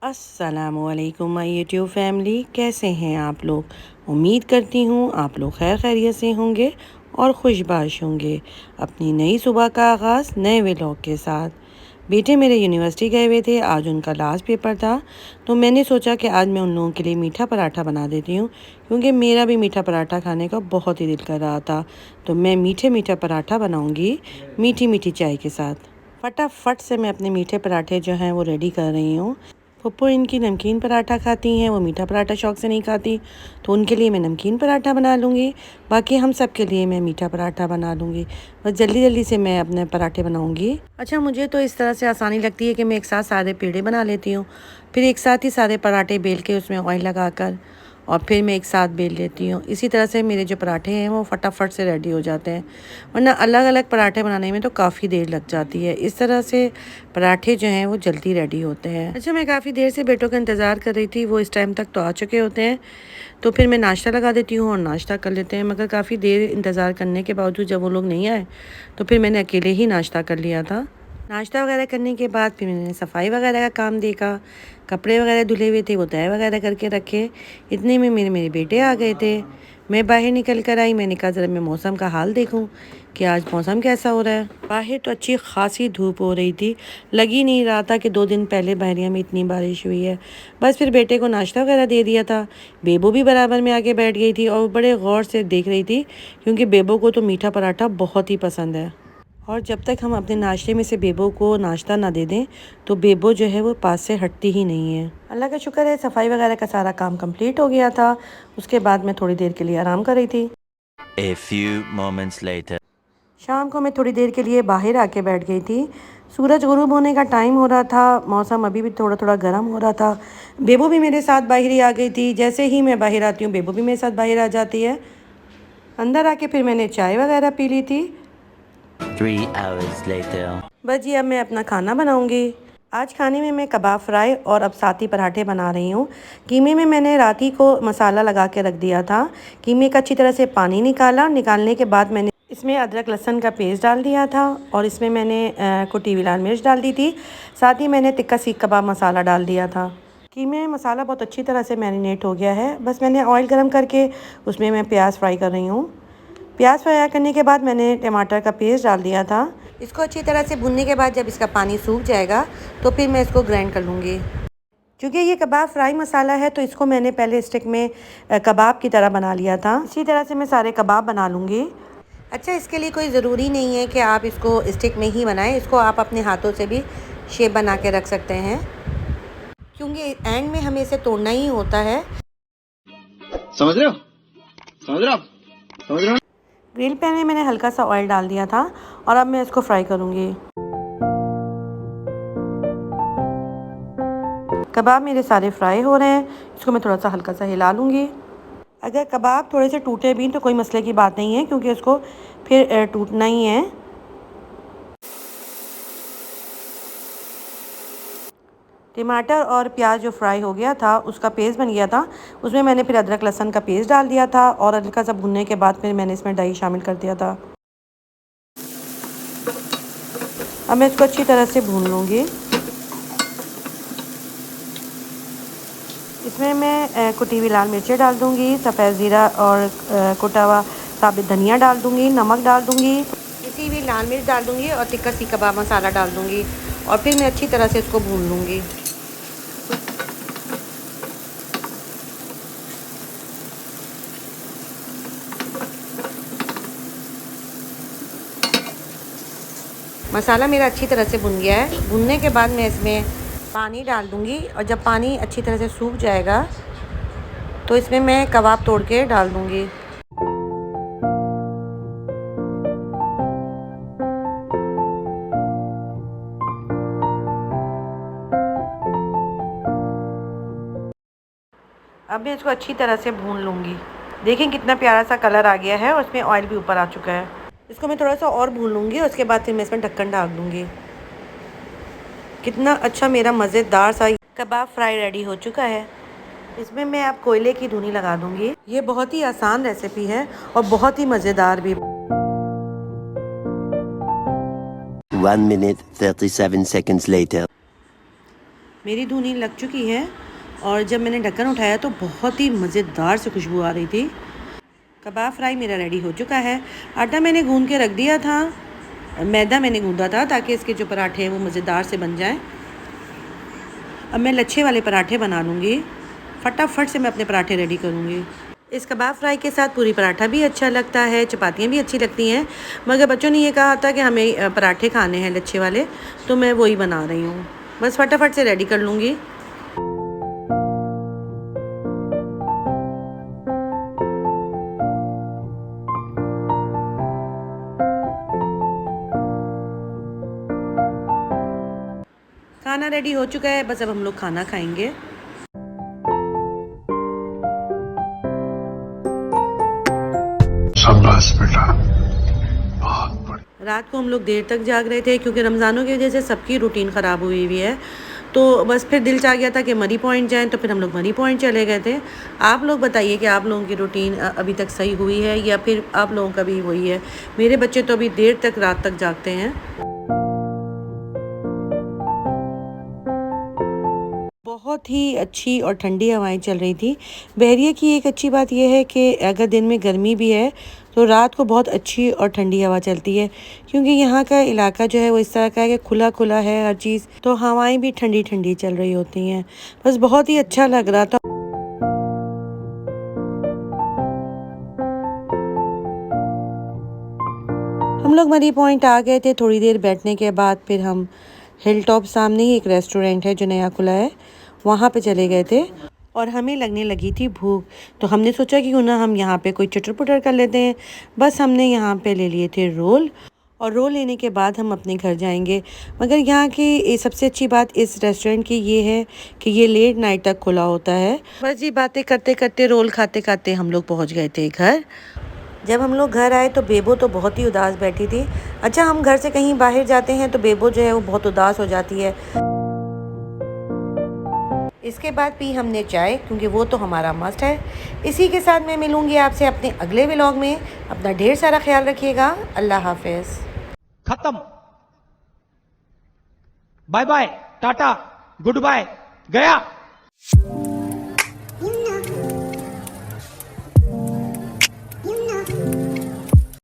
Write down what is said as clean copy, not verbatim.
अस्सलामुअलैकुम my YouTube family, कैसे हैं आप लोग। उम्मीद करती हूँ आप लोग खैर खैरियत से होंगे और खुशबाश होंगे। अपनी नई सुबह का आगाज़ नए व्लॉग के साथ। बेटे मेरे यूनिवर्सिटी गए हुए थे, आज उनका लास्ट पेपर था, तो मैंने सोचा कि आज मैं उन लोगों के लिए मीठा पराठा बना देती हूँ, क्योंकि मेरा भी मीठा पराठा खाने का बहुत ही दिल कर रहा था। तो मैं मीठा पराठा बनाऊँगी मीठी मीठी चाय के साथ। फटाफट से मैं अपने मीठे पराठे जो हैं वो रेडी कर रही हूँ। पप्पू इनकी नमकीन पराठा खाती हैं, वो मीठा पराठा शौक़ से नहीं खाती, तो उनके लिए मैं नमकीन पराठा बना लूँगी। बाकी हम सब के लिए मैं मीठा पराठा बना लूँगी। बस जल्दी जल्दी से मैं अपने पराठे बनाऊँगी। अच्छा, मुझे तो इस तरह से आसानी लगती है कि मैं एक साथ सारे पेड़े बना लेती हूँ, फिर एक साथ ही सारे पराठे बेल के उसमें ऑयल लगाकर और फिर मैं एक साथ बेल लेती हूँ। इसी तरह से मेरे जो पराठे हैं वो फटाफट से रेडी हो जाते हैं, वरना अलग अलग पराठे बनाने में तो काफ़ी देर लग जाती है। इस तरह से पराठे जो हैं वो जल्दी रेडी होते हैं। अच्छा, मैं काफ़ी देर से बेटों का इंतज़ार कर रही थी, वो इस टाइम तक तो आ चुके होते हैं, तो फिर मैं नाश्ता लगा देती हूँ और नाश्ता कर लेते हैं। मगर काफ़ी देर इंतज़ार करने के बावजूद जब वो लोग नहीं आए तो फिर मैंने अकेले ही नाश्ता कर लिया था। नाश्ता वगैरह करने के बाद फिर मैंने सफाई वगैरह का काम देखा, कपड़े वगैरह धुले हुए थे वो तय वगैरह करके रखे। इतने में मेरे बेटे आ गए थे। मैं बाहर निकल कर आई, मैंने कहा ज़रा मैं मौसम का हाल देखूं कि आज मौसम कैसा हो रहा है। बाहर तो अच्छी खासी धूप हो रही थी, लग ही नहीं रहा था कि 2 दिन पहले बहरिया में इतनी बारिश हुई है। बस फिर बेटे को नाश्ता वगैरह दे दिया था। बेबो भी बराबर में आके बैठ गई थी और बड़े गौर से देख रही थी, क्योंकि बेबो को तो मीठा पराठा बहुत ही पसंद है। और जब तक हम अपने नाश्ते में से बेबो को नाश्ता ना दे दें तो बेबो जो है वो पास से हटती ही नहीं है। अल्लाह का शुक्र है, सफाई वगैरह का सारा काम कंप्लीट हो गया था। उसके बाद मैं थोड़ी देर के लिए आराम कर रही थी। A few moments later. शाम को मैं थोड़ी देर के लिए बाहर आके बैठ गई थी। सूरज गुरूब होने का टाइम हो रहा था, मौसम अभी भी थोड़ा थोड़ा गर्म हो रहा था। बेबो भी मेरे साथ बाहर ही आ गई थी। जैसे ही मैं बाहर आती हूँ बेबो भी मेरे साथ बाहर आ जाती है। अंदर आके फिर मैंने चाय वगैरह पी ली थी। 3 hours later. बस जी, अब मैं अपना खाना बनाऊंगी। आज खाने में मैं कबाब फ्राई और अब साथ ही पराठे बना रही हूँ। कीमे में मैंने रात ही को मसाला लगा के रख दिया था। कीमे का अच्छी तरह से पानी निकालने के बाद मैंने इसमें अदरक लहसुन का पेस्ट डाल दिया था और इसमें मैंने कुटी हुई लाल मिर्च डाल दी थी। साथ ही मैंने तिक्का सीख कबाब मसाला डाल दिया था। कीमे में मसाला बहुत अच्छी तरह से मैरिनेट हो गया है। बस मैंने ऑयल गर्म करके उसमें मैं प्याज फ्राई कर रही हूँ। प्याज फ्राई करने के बाद मैंने टमाटर का पेस्ट डाल दिया था। इसको अच्छी तरह से भुनने के बाद जब इसका पानी सूख जाएगा तो फिर मैं इसको ग्राइंड कर लूँगी। क्योंकि ये कबाब फ्राई मसाला है तो इसको मैंने पहले स्टिक में कबाब की तरह बना लिया था। इसी तरह से मैं सारे कबाब बना लूँगी। अच्छा, इसके लिए कोई ज़रूरी नहीं है कि आप इसको स्टिक में ही बनाएं, इसको आप अपने हाथों से भी शेप बना के रख सकते हैं, क्योंकि एंड में हमें इसे तोड़ना ही होता है। समझ रहे हो? समझ रहे हो? समझ रहे हो? ग्रिल पैन में मैंने हल्का सा ऑयल डाल दिया था और अब मैं इसको फ्राई करूँगी। कबाब मेरे सारे फ्राई हो रहे हैं, इसको मैं थोड़ा सा हल्का सा हिला लूँगी। अगर कबाब थोड़े से टूटे भी तो कोई मसले की बात नहीं है, क्योंकि इसको फिर टूटना ही है। टमाटर और प्याज जो फ्राई हो गया था उसका पेस्ट बन गया था, उसमें मैंने फिर अदरक लहसुन का पेस्ट डाल दिया था और हल्का सा भुनने के बाद फिर मैंने इसमें दही शामिल कर दिया था। अब मैं इसको अच्छी तरह से भून लूँगी। इसमें मैं कुटी हुई लाल मिर्चें डाल दूँगी, सफ़ेद ज़ीरा और कुटा हुआ साबित धनिया डाल दूँगी, नमक डाल दूँगी, पिसी हुई लाल मिर्च डाल दूँगी और तिक्का सीख कबाब मसाला डाल दूँगी और फिर मैं अच्छी तरह से इसको भून लूँगी। मसाला मेरा अच्छी तरह से भुन गया है। भुनने के बाद मैं इसमें पानी डाल दूँगी और जब पानी अच्छी तरह से सूख जाएगा तो इसमें मैं कबाब तोड़ के डाल दूँगी। अब मैं इसको अच्छी तरह से भून लूँगी। देखें कितना प्यारा सा कलर आ गया है और इसमें ऑयल भी ऊपर आ चुका है। इसको मैं थोड़ा सा और भून लूँगी और उसके बाद फिर मैं इसमें ढक्कन डाल दूँगी। कितना अच्छा मेरा मज़ेदार सा कबाब फ्राई रेडी हो चुका है। इसमें मैं अब कोयले की धुनी लगा दूँगी। ये बहुत ही आसान रेसिपी है और बहुत ही मज़ेदार भी। 1 minute 37 seconds later. मेरी धुनी लग चुकी है और जब मैंने ढक्कन उठाया तो बहुत ही मज़ेदार से खुशबू आ रही थी। कबाब फ्राई मेरा रेडी हो चुका है। आटा मैंने गूंद के रख दिया था, मैदा मैंने गूंदा था ताकि इसके जो पराठे हैं वो मज़ेदार से बन जाएं। अब मैं लच्छे वाले पराठे बना लूँगी। फटाफट से मैं अपने पराठे रेडी करूँगी। इस कबाब फ्राई के साथ पूरी पराठा भी अच्छा लगता है, चपातियाँ भी अच्छी लगती हैं, मगर बच्चों ने ये कहा था कि हमें पराठे खाने हैं लच्छे वाले, तो मैं वही बना रही हूँ। बस फटाफट से रेडी कर लूँगी। खाना रेडी हो चुका है, बस अब हम लोग खाना खाएंगे। शाबाश बेटा, बहुत बढ़िया। रात को हम लोग देर तक जाग रहे थे क्योंकि रमज़ानों की वजह से सबकी रूटीन ख़राब हुई हुई है। तो बस फिर दिल चाह गया था कि मरी पॉइंट जाएं, तो फिर हम लोग मरी पॉइंट चले गए थे। आप लोग बताइए कि आप लोगों की रूटीन अभी तक सही हुई है या फिर आप लोगों का भी वही है। मेरे बच्चे तो अभी देर तक रात तक जागते हैं। बहुत ही अच्छी और ठंडी हवाएं चल रही थी। बहरिया की एक अच्छी बात यह है कि अगर दिन में गर्मी भी है तो रात को बहुत अच्छी और ठंडी हवा चलती है, क्योंकि यहाँ का इलाका जो है वो इस तरह का है कि खुला खुला है हर चीज़, तो हवाएं भी ठंडी ठंडी चल रही होती हैं। बस बहुत ही अच्छा लग रहा था। हम लोग मरी पॉइंट आ गए थे। थोड़ी देर बैठने के बाद फिर हम हिल टॉप सामने ही एक रेस्टोरेंट है जो नया खुला है, वहाँ पे चले गए थे और हमें लगने लगी थी भूख। तो हमने सोचा कि क्यों ना हम यहाँ पे कोई चटर पुटर कर लेते हैं। बस हमने यहाँ पे ले लिए थे रोल, और रोल लेने के बाद हम अपने घर जाएंगे। मगर यहाँ की सबसे अच्छी बात इस रेस्टोरेंट की ये है कि ये लेट नाइट तक खुला होता है। बस ये बातें करते करते रोल खाते खाते हम लोग पहुँच गए थे घर। जब हम लोग घर आए तो बेबो तो बहुत ही उदास बैठी थी। अच्छा, हम घर से कहीं बाहर जाते हैं तो बेबो जो है वो बहुत उदास हो जाती है। इसके बाद पी हमने चाय, क्योंकि वो तो हमारा मस्ट है। इसी के साथ मैं मिलूंगी आपसे अपने अगले व्लॉग में। अपना ढेर सारा ख्याल रखिएगा। अल्लाह हाफिज़। खत्म, bye bye, tata, goodbye, गया।